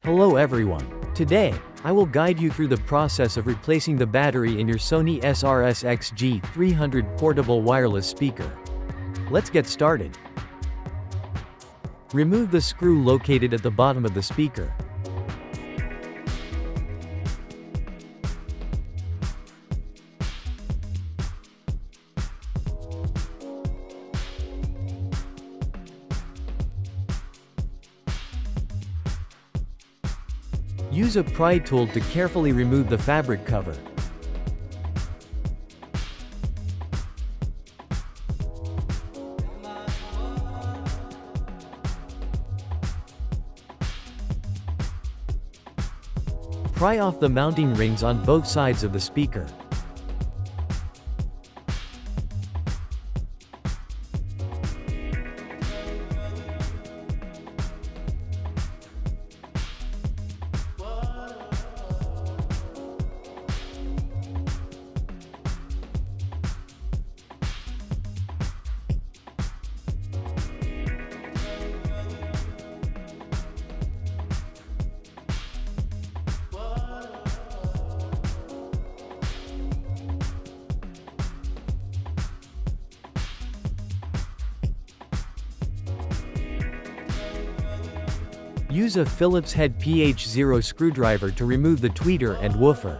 Hello everyone. Today, I will guide you through the process of replacing the battery in your Sony SRS XG300 portable wireless speaker. Let's get started. Remove the screw located at the bottom of the speaker. Use a pry tool to carefully remove the fabric cover. Pry off the mounting rings on both sides of the speaker. Use a Phillips head PH0 screwdriver to remove the tweeter and woofer.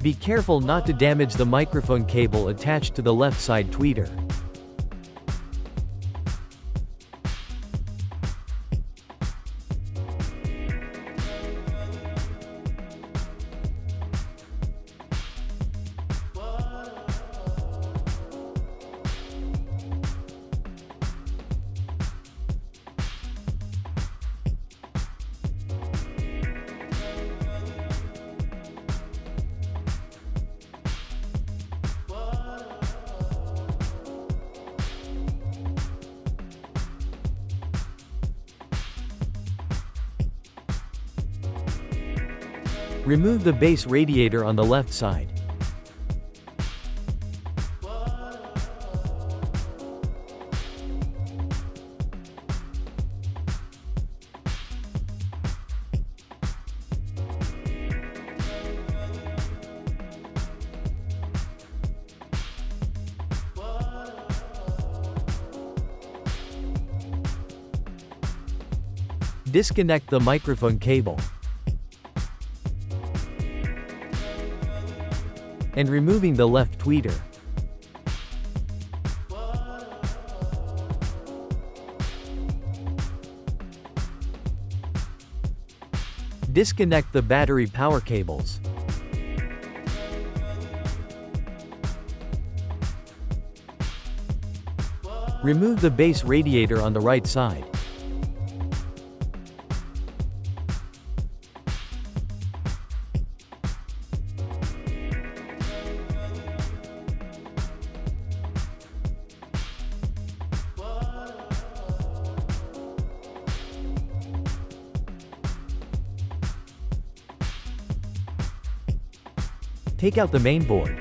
Be careful not to damage the microphone cable attached to the left side tweeter. Remove the base radiator on the left side. Disconnect the microphone cable. And removing the left tweeter. Disconnect the battery power cables. Remove the base radiator on the right side. Take out the main board.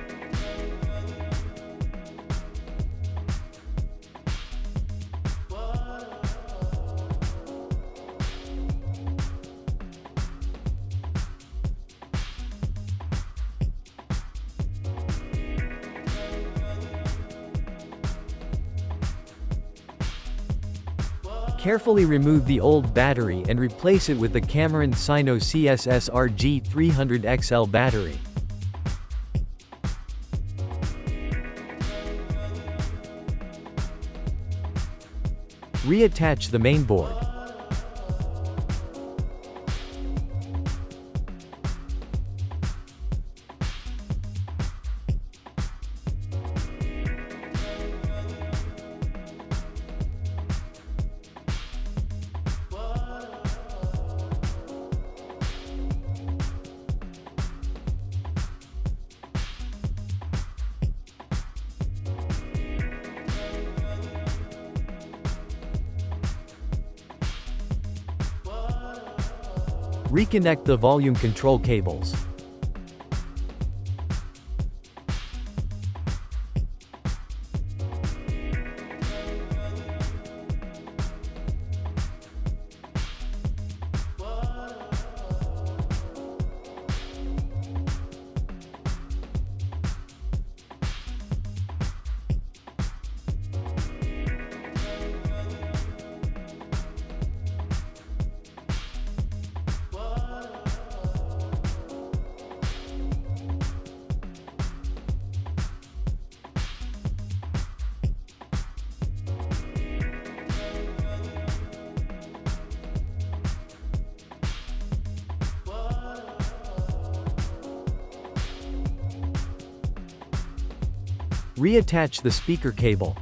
Carefully remove the old battery and replace it with the Cameron Sino CSSR G300XL battery. Reattach the main board. Reconnect the volume control cables. Reattach the speaker cable.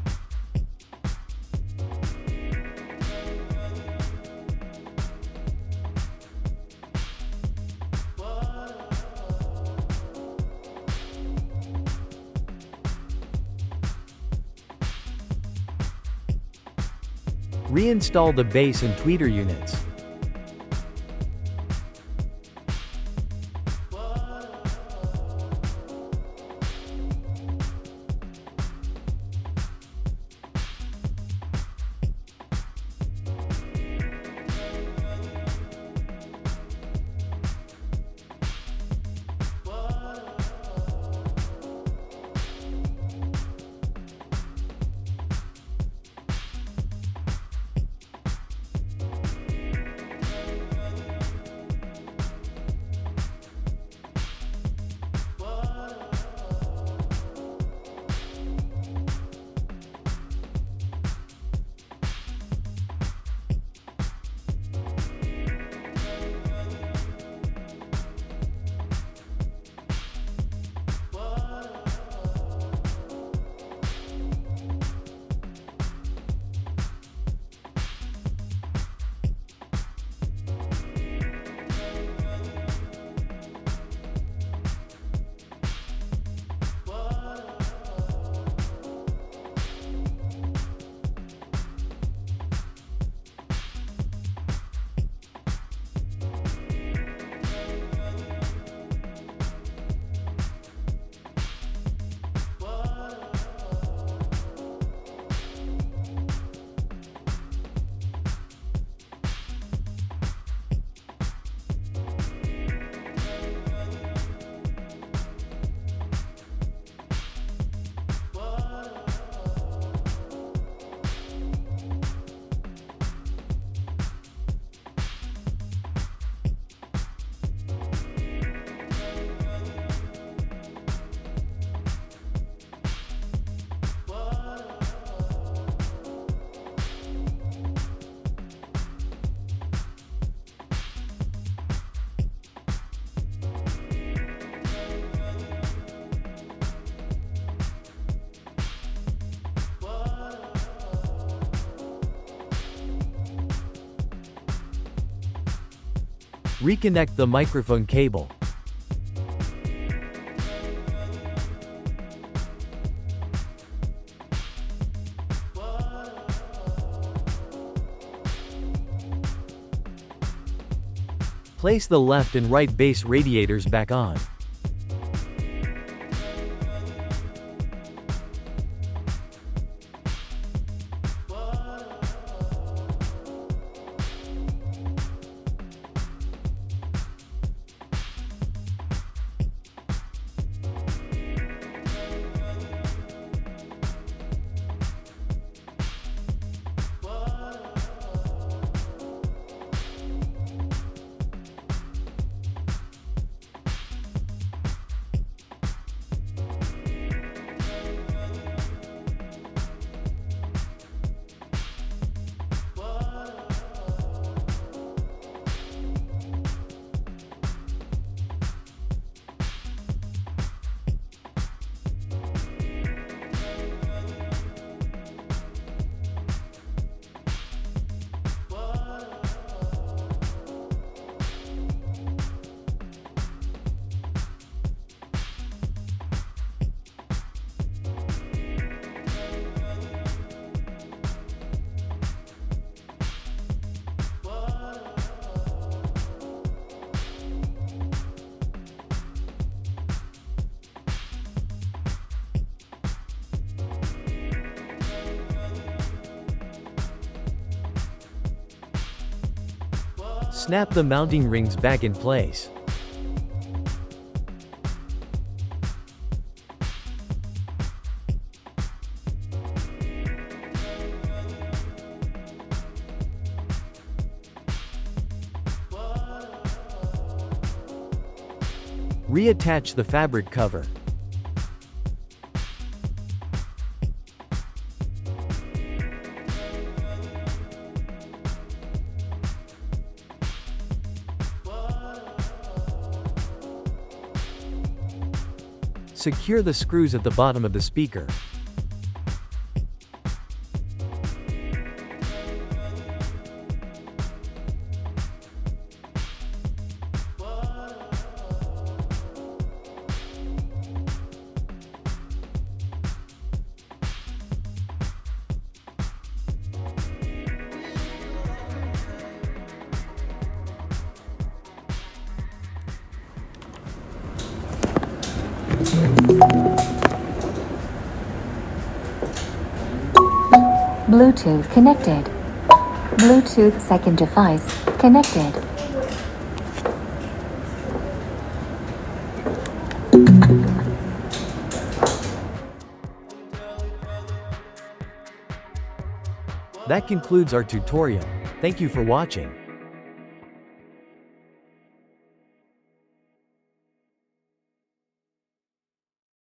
Reinstall the bass and tweeter units. Reconnect the microphone cable. Place the left and right bass radiators back on. Snap the mounting rings back in place. Reattach the fabric cover. Secure the screws at the bottom of the speaker. Bluetooth connected. Bluetooth second device connected. That concludes our tutorial. Thank you for watching.